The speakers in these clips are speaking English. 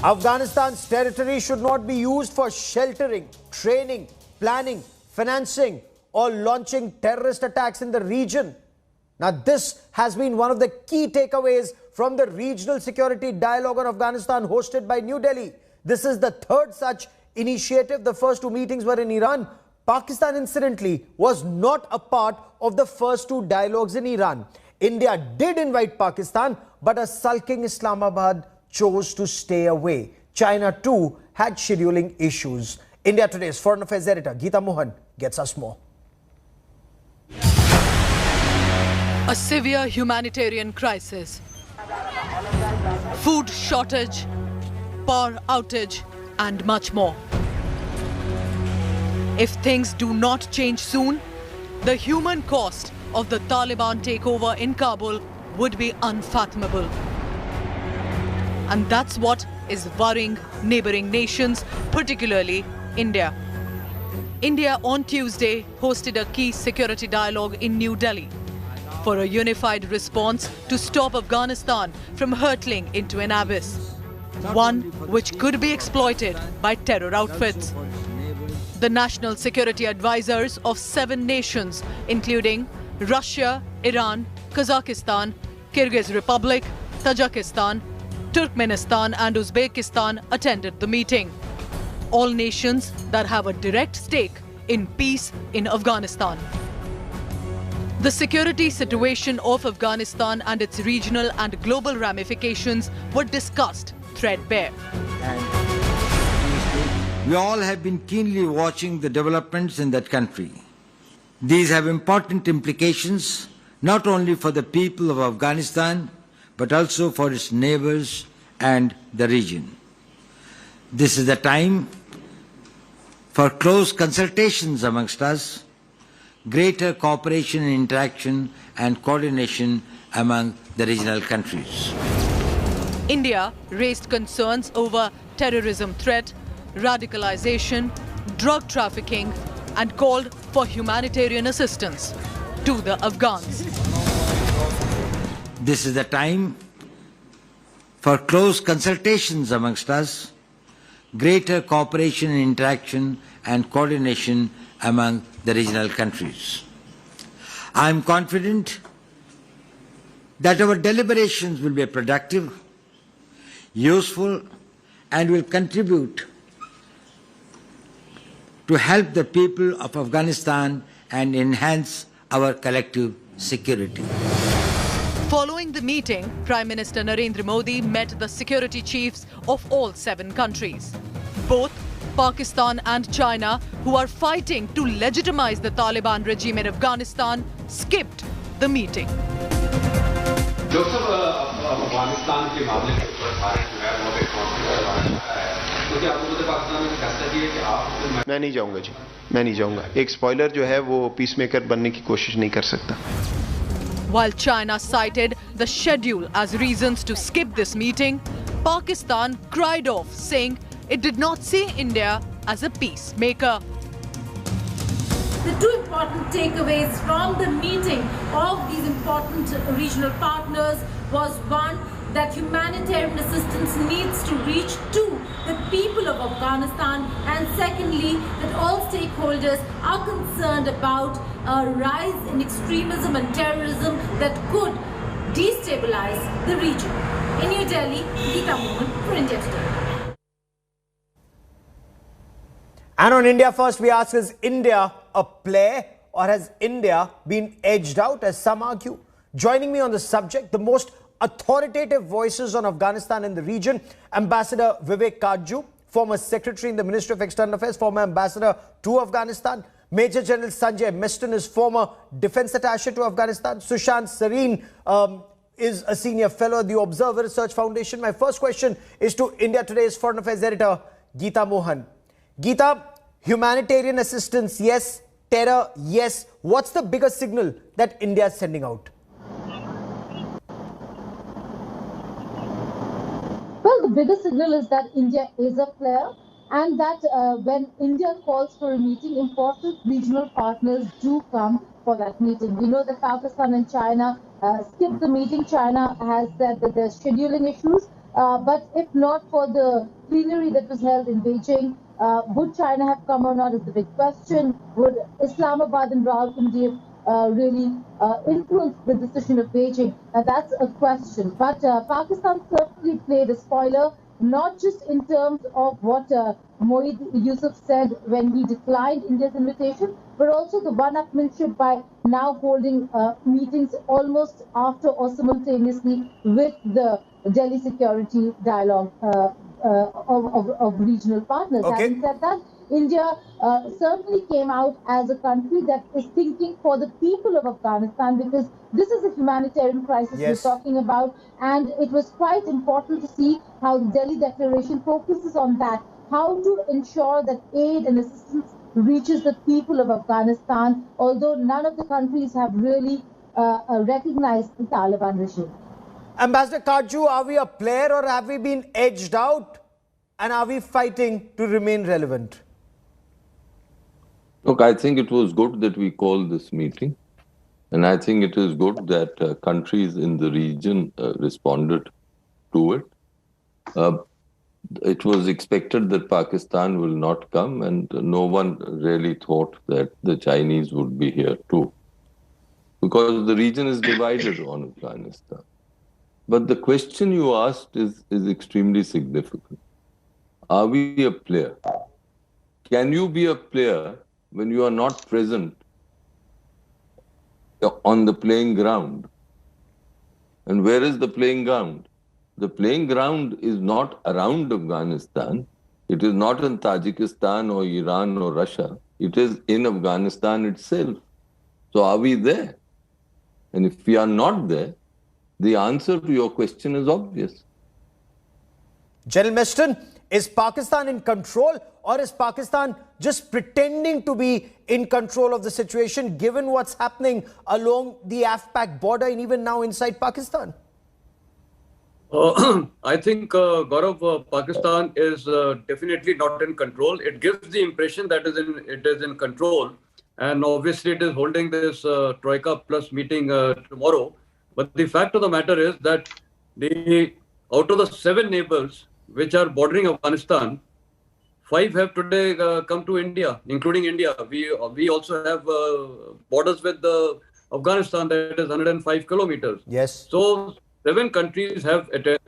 Afghanistan's territory should not be used for sheltering, training, planning, financing, or launching terrorist attacks in the region. Now, this has been one of the key takeaways from the regional security dialogue on Afghanistan hosted by New Delhi. This is the third such initiative. The first two meetings were in Iran. Pakistan, incidentally, was not a part of the first two dialogues in Iran. India did invite Pakistan, but a sulking Islamabad chose to stay away. China, too, had scheduling issues. India Today's Foreign Affairs editor, Geeta Mohan, gets us more. A severe humanitarian crisis, food shortage, power outage, and much more. If things do not change soon, the human cost of the Taliban takeover in Kabul would be unfathomable. And that's what is worrying neighboring nations, particularly India. India on Tuesday hosted a key security dialogue in New Delhi for a unified response to stop Afghanistan from hurtling into an abyss, one which could be exploited by terror outfits. The national security advisors of 7 nations, including Russia, Iran, Kazakhstan, Kyrgyz Republic, Tajikistan, Turkmenistan and Uzbekistan attended the meeting. All nations that have a direct stake in peace in Afghanistan. The security situation of Afghanistan and its regional and global ramifications were discussed threadbare. We all have been keenly watching the developments in that country. These have important implications not only for the people of Afghanistan, but also for its neighbors and the region. This is the time for close consultations amongst us, greater cooperation and interaction and coordination among the regional countries. India raised concerns over terrorism threat, radicalization, drug trafficking, and called for humanitarian assistance to the Afghans. This is the time for close consultations amongst us, greater cooperation and interaction and coordination among the regional countries. I am confident that our deliberations will be productive, useful, and will contribute to help the people of Afghanistan and enhance our collective security. Following the meeting, Prime Minister Narendra Modi met the security chiefs of all 7 countries. Both Pakistan and China, who are fighting to legitimize the Taliban regime in Afghanistan, skipped the meeting. मैं नहीं जाऊंगा जी, मैं नहीं जाऊंगा. एक spoiler जो है वो पीसमेकर बनने की कोशिश नहीं कर सकता. While China cited the schedule as reasons to skip this meeting, Pakistan cried off, saying it did not see India as a peacemaker. The 2 important takeaways from the meeting of these important regional partners was one, that humanitarian assistance needs to reach to the people of Afghanistan, and secondly, that all stakeholders are concerned about a rise in extremism and terrorism that could destabilize the region. In New Delhi, Geeta Mohan for India Today. And on India First, we ask, is India a player or has India been edged out, as some argue? Joining me on the subject, the most authoritative voices on Afghanistan in the region, Ambassador Vivek Kajju, former Secretary in the Ministry of External Affairs, former Ambassador to Afghanistan. Major General Sanjay Miston is former Defence Attaché to Afghanistan. Sushant Sareen is a senior fellow at the Observer Research Foundation. My first question is to India Today's Foreign Affairs editor, Geeta Mohan. Geeta, humanitarian assistance, yes. Terror, yes. What's the biggest signal that India is sending out? Well, the biggest signal is that India is a player, and that when India calls for a meeting, important regional partners do come for that meeting. We know that Pakistan and China skipped the meeting. China has said that there's scheduling issues. But if not for the plenary that was held in Beijing, would China have come or not is the big question. Would Islamabad and Rawalpindi really influence the decision of Beijing? That's a question. But Pakistan certainly played a spoiler, not just in terms of what Moeed Yusuf said when he declined India's invitation, but also the one-upmanship by now holding meetings almost after or simultaneously with the Delhi security dialogue of regional partners. Okay. Having said that, India certainly came out as a country that is thinking for the people of Afghanistan, because this is a humanitarian crisis Yes. we're talking about, and it was quite important to see how the Delhi Declaration focuses on that, how to ensure that aid and assistance reaches the people of Afghanistan, although none of the countries have really recognized the Taliban regime. Ambassador Kaju, are we a player or have we been edged out? And are we fighting to remain relevant? Look, I think it was good that we called this meeting. And I think it is good that countries in the region responded to it. It was expected that Pakistan will not come, and no one really thought that the Chinese would be here too, because the region is divided on Afghanistan. But the question you asked is extremely significant. Are we a player? Can you be a player when you are not present on the playing ground? And where is the playing ground? The playing ground is not around Afghanistan. It is not in Tajikistan or Iran or Russia. It is in Afghanistan itself. So are we there? And if we are not there, the answer to your question is obvious. General Meston, is Pakistan in control, or is Pakistan just pretending to be in control of the situation given what's happening along the AFPAC border and even now inside Pakistan? I think, Gaurav, Pakistan is definitely not in control. It gives the impression that it is in control. And obviously it is holding this Troika Plus meeting tomorrow. But the fact of the matter is that out of the 7 neighbors which are bordering Afghanistan, 5 have today come to India, including India. We also have borders with Afghanistan that is 105 kilometers. Yes. So 5 countries have attended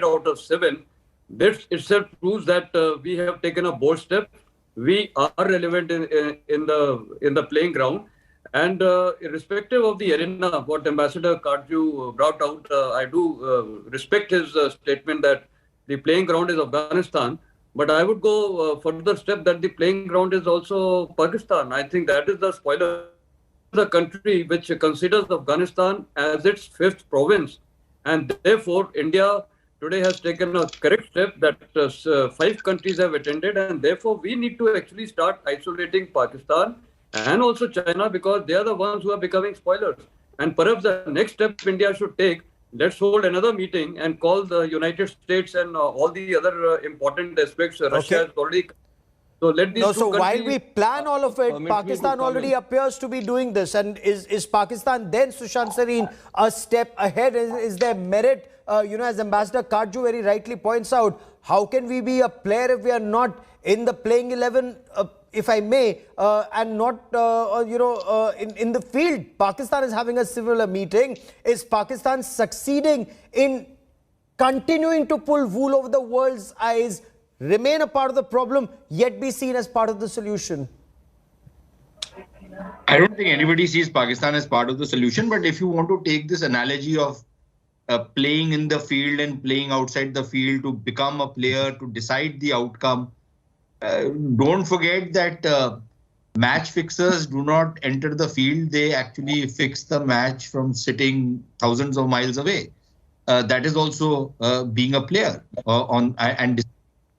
out of 7. This itself proves that we have taken a bold step. We are relevant in the playing ground. And irrespective of the arena, what Ambassador Kaju brought out, I do respect his statement that the playing ground is Afghanistan. But I would go further step that the playing ground is also Pakistan. I think that is the spoiler. The country which considers Afghanistan as its 5th province. And therefore, India today has taken a correct step that 5 countries have attended. And therefore, we need to actually start isolating Pakistan and also China, because they are the ones who are becoming spoilers. And perhaps the next step India should take, let's hold another meeting and call the United States and all the other important aspects. Russia has already. So let these so while we plan all of it, Pakistan already appears to be doing this. And is Pakistan then, Sushant Sareen, a step ahead? Is there merit? As Ambassador Kaju very rightly points out, how can we be a player if we are not in the playing 11, if I may, and not, in the field? Pakistan is having a similar meeting. Is Pakistan succeeding in continuing to pull wool over the world's eyes, remain a part of the problem, yet be seen as part of the solution? I don't think anybody sees Pakistan as part of the solution. But if you want to take this analogy of playing in the field and playing outside the field to become a player, to decide the outcome, don't forget that match fixers do not enter the field. They actually fix the match from sitting thousands of miles away. That is also being a player and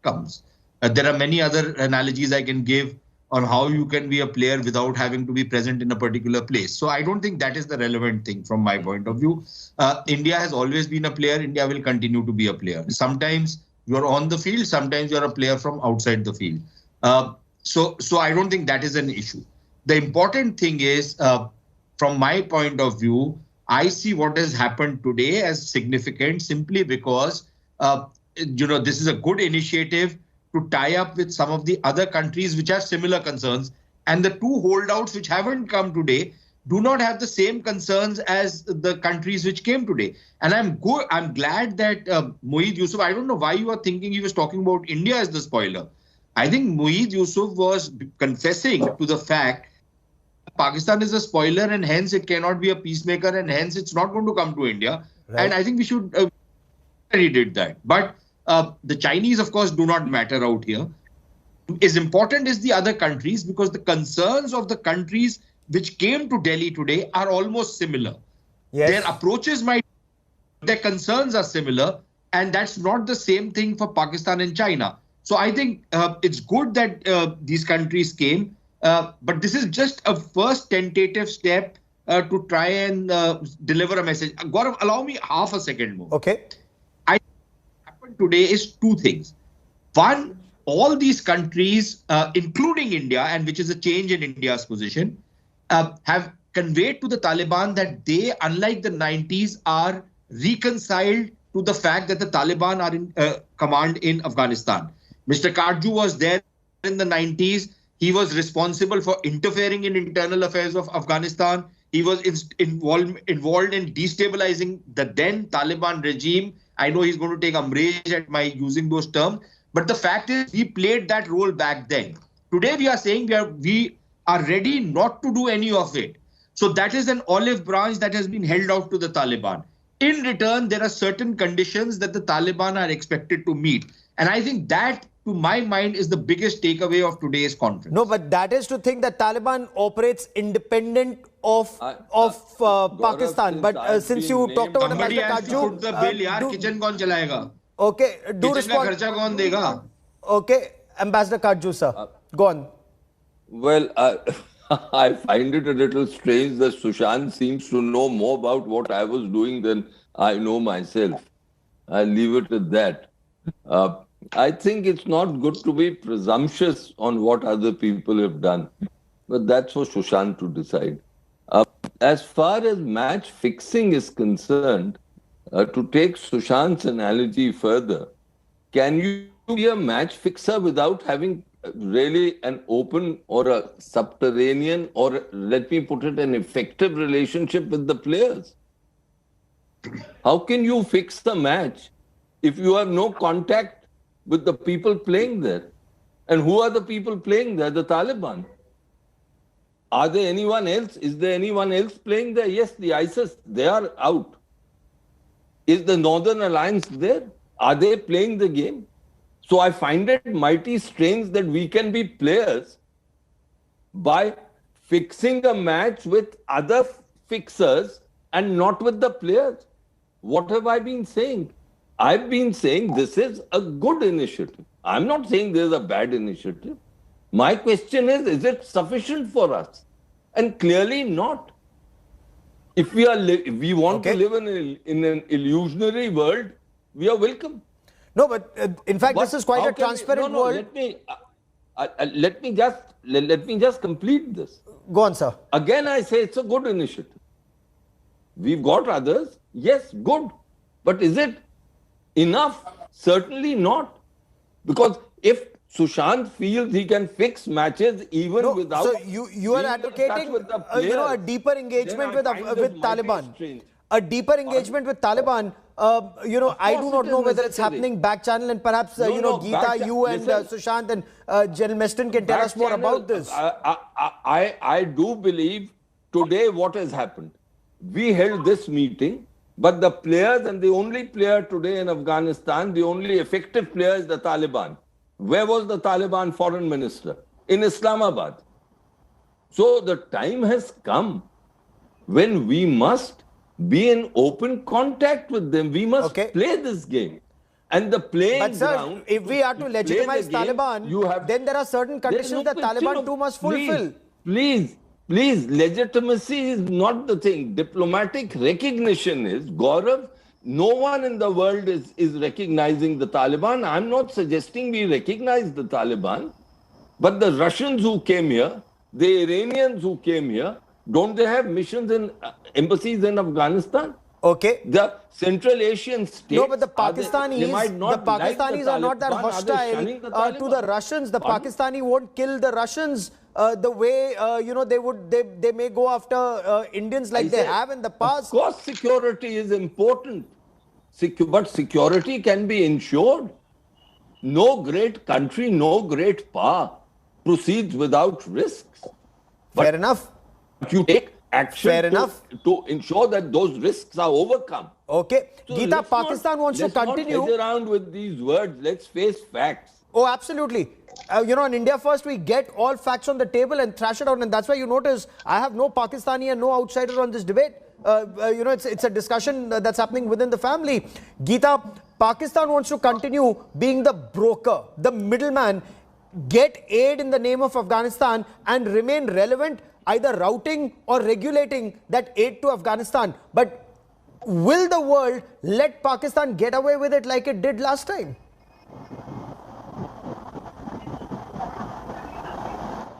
comes. There are many other analogies I can give on how you can be a player without having to be present in a particular place. So I don't think that is the relevant thing from my point of view. India has always been a player. India will continue to be a player. Sometimes you're on the field, sometimes you're a player from outside the field. So I don't think that is an issue. The important thing is, from my point of view, I see what has happened today as significant simply because, this is a good initiative to tie up with some of the other countries which have similar concerns. And the two holdouts which haven't come today do not have the same concerns as the countries which came today. And I'm glad that Moeed Yusuf, I don't know why you are thinking he was talking about India as the spoiler. I think Moeed Yusuf was confessing to the fact Pakistan is a spoiler and hence it cannot be a peacemaker and hence it's not going to come to India. Right. And I think we should, he did that. But the Chinese, of course, do not matter out here. As important as the other countries because the concerns of the countries which came to Delhi today are almost similar. Yes. Their approaches their concerns are similar, and that's not the same thing for Pakistan and China. So I think it's good that these countries came, but this is just a first tentative step to try and deliver a message. Gaurav, allow me half a second more. Okay. What happened today is two things. One, all these countries, including India, and which is a change in India's position, have conveyed to the Taliban that they, unlike the 90s, are reconciled to the fact that the Taliban are in command in Afghanistan. Mr. Karju was there in the 90s. He was responsible for interfering in internal affairs of Afghanistan. He was involved in destabilizing the then Taliban regime. I know he's going to take umbrage at my using those terms. But the fact is, we played that role back then. Today, we are saying we are ready not to do any of it. So that is an olive branch that has been held out to the Taliban. In return, there are certain conditions that the Taliban are expected to meet. And I think that, to my mind, is the biggest takeaway of today's conference. No, but that is to think that Taliban operates independent of Pakistan. But since you talked about Ambassador Karju, the bill, yaar, kitchen kaun chalayega? Okay, do respond. Kitchen ka kharcha kaun dega? Okay, Ambassador Karju, sir. Go on. Well, I find it a little strange that Sushant seems to know more about what I was doing than I know myself. I'll leave it at that. I think it's not good to be presumptuous on what other people have done. But that's for Sushant to decide. As far as match fixing is concerned, to take Sushant's analogy further, can you be a match fixer without having really an open or a subterranean or, let me put it, an effective relationship with the players? How can you fix the match if you have no contact with the people playing there? And who are the people playing there? The Taliban. Are there anyone else? Is there anyone else playing there? Yes, the ISIS, they are out. Is the Northern Alliance there? Are they playing the game? So I find it mighty strange that we can be players by fixing a match with other fixers and not with the players. What have I been saying? I've been saying this is a good initiative. I'm not saying this is a bad initiative. My question is it sufficient for us? And clearly not. If we want to live in an illusionary world, we are welcome. No, but in fact, this is quite a transparent world. Let me just complete this. Go on, sir. Again, I say it's a good initiative. We've got others. Yes, good. But is it enough? Certainly not. Because if Sushant feels he can fix matches even without... So you are advocating a deeper engagement with Taliban. A deeper engagement with Taliban. I do not know whether it's happening back channel, and perhaps, Geeta, you and Sushant and General Meston can tell us more about this. I do believe today what has happened. We held this meeting, but the players and the only player today in Afghanistan, the only effective player is the Taliban. Where was the Taliban foreign minister? In Islamabad. So the time has come when we must be in open contact with them. We must play this game. And the playing ground... If we are to legitimize Taliban, then there are certain conditions that Taliban too must fulfill. Please, legitimacy is not the thing. Diplomatic recognition is, Gaurav, no one in the world is recognizing the Taliban. I'm not suggesting we recognize the Taliban, but the Russians who came here, the Iranians who came here, Don't they have missions in embassies in Afghanistan? Okay. The Central Asian states. No, but the they might not Pakistanis are not that hostile to the Russians. The Pakistani won't kill the Russians the way they may go after Indians like they have in the past. Of course, security is important, but security can be ensured. No great country, no great power proceeds without risks. Fair enough. You take action Fair enough. to ensure that those risks are overcome. Okay. So Geeta, Pakistan wants to continue. Let's not hedge around with these words. Let's face facts. Oh, absolutely. In India First, we get all facts on the table and thrash it out. And that's why you notice I have no Pakistani and no outsider on this debate. It's a discussion that's happening within the family. Geeta, Pakistan wants to continue being the broker, the middleman, get aid in the name of Afghanistan and remain relevant, either routing or regulating that aid to Afghanistan. But will the world let Pakistan get away with it like it did last time?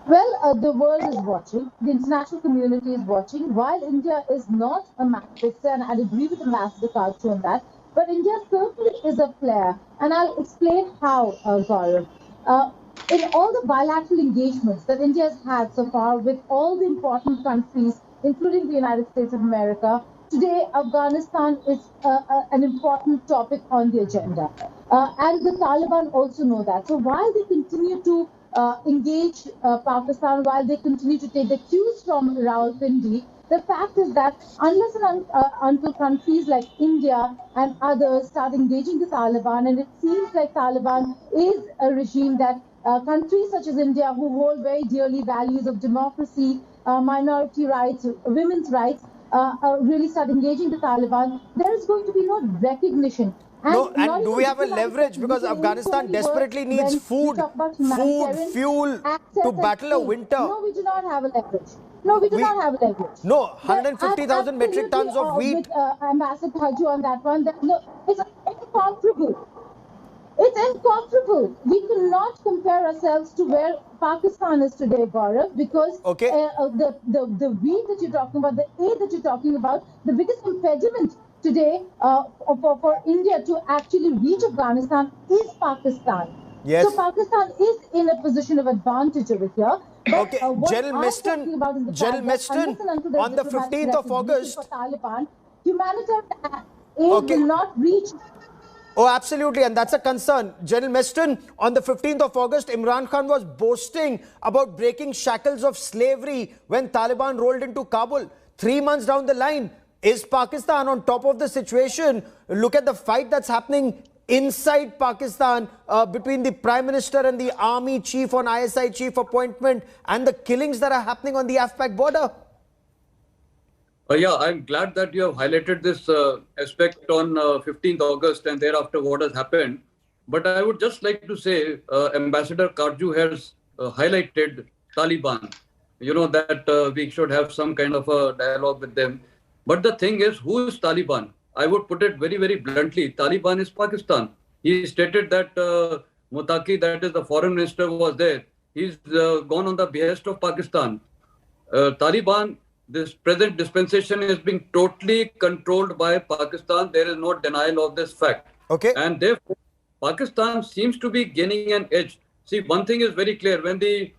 Well, the world is watching, the international community is watching. While India is not a match fixer, and I agree with Ambassador Karchu on that, but India certainly is a player. And I'll explain how, Gaurav. In all the bilateral engagements that India has had so far with all the important countries, including the United States of America, today Afghanistan is an important topic on the agenda. And the Taliban also know that. So while they continue to engage Pakistan, while they continue to take the cues from Rawalpindi, the fact is that unless and until countries like India and others start engaging the Taliban, and it seems like Taliban is a regime that countries such as India, who hold very dearly values of democracy, minority rights, women's rights, really start engaging the Taliban, there is going to be no recognition. And do we have a leverage? Because Afghanistan desperately needs food, fuel to battle a winter. No, we do not have a leverage. No, we do not have a leverage. No, 150,000 metric tons of wheat. With Ambassador Karchu on that one, it's incomparable. It's incomparable. We cannot compare ourselves to where Pakistan is today, Gaurav, because the wheat that you're talking about, the aid that you're talking about, the biggest impediment today for India to actually reach Afghanistan is Pakistan. Yes. So Pakistan is in a position of advantage over here. Okay, General Meston, on the 15th of August, for Taliban, humanitarian aid will not reach. Oh, absolutely, and that's a concern. General Meston, on the 15th of August, Imran Khan was boasting about breaking shackles of slavery when Taliban rolled into Kabul. 3 months down the line, is Pakistan on top of the situation? Look at the fight that's happening inside Pakistan between the Prime Minister and the Army Chief on ISI Chief appointment, and the killings that are happening on the Afpak border. Yeah, I'm glad that you have highlighted this aspect on 15th August and thereafter what has happened. But I would just like to say, Ambassador Karchu has highlighted Taliban, that we should have some kind of a dialogue with them. But the thing is, who is Taliban? I would put it very, very bluntly. Taliban is Pakistan. He stated that Mutaki, that is the foreign minister, was there. He's gone on the behest of Pakistan. Taliban, this present dispensation is being totally controlled by Pakistan. There is no denial of this fact. Okay. And therefore, Pakistan seems to be gaining an edge. See, one thing is very clear. When the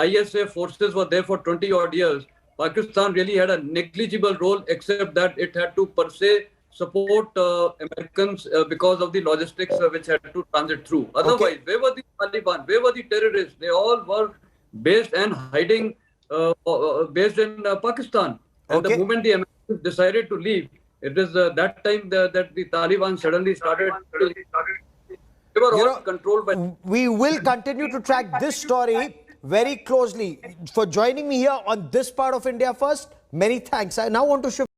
ISA forces were there for 20 odd years, Pakistan really had a negligible role, except that it had to per se support Americans because of the logistics which had to transit through. Otherwise, where were the Taliban? Where were the terrorists? They all were based and hiding based in Pakistan. And the moment the Americans decided to leave, it is that time that the Taliban suddenly started. They were all controlled by. We will continue to track this story very closely. For joining me here on this part of India First, many thanks. I now want to shift